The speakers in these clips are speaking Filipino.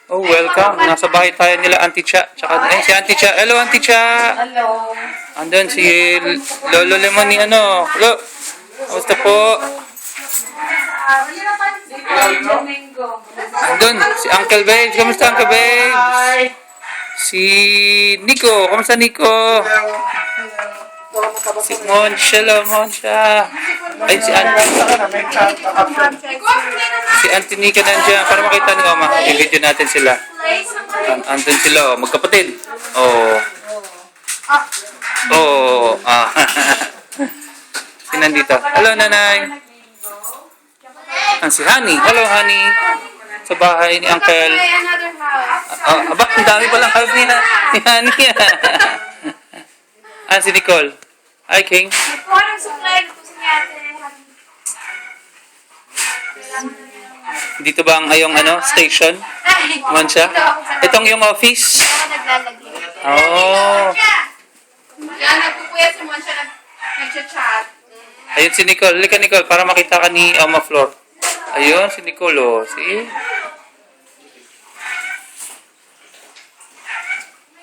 Oh, welcome. Nasa bahay tayo nila, Auntie Cha. Tsaka, si Auntie Cha. Hello, Auntie Cha. Hello. Andun si Lolo Lemon ni ano. Hello. Kamusta po? Andun, si Uncle Babes. Kamusta, Uncle Babes? Hi. Si Nico. Kamusta, Nico? Si Monsha, Monsha. Ay, si Auntie. Si Auntie Nika nandiyan. Para makita ni Oma. I-video natin sila. Andun sila, oh. Magkapatid. Oh. Oh. Ah. Si nandito. Hello, nanay. Si Honey. Hello, Honey. Sa bahay ni Uncle. Aba, ang dami palang house ni Honey. Si Nicole. Hi, King. Dito ba ang ayong station? Monsha? Itong yung office? Oh. Yan, nagpupuya si Monsha, nag-chat. Ayun si Nicole. Lika, Nicole, para makita ka ni Oma Flor. Ayun, si Nicole, oh. See?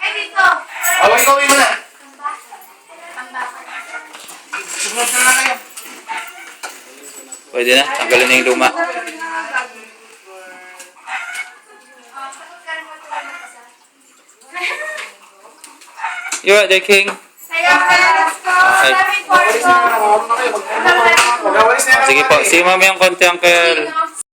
Ay, dito. Away mo na. Pwede na. Tanggalin na yung luma. You are the king. Sayo, let's go. Daming portion. Sige po. See you mamaya ang konti, Uncle.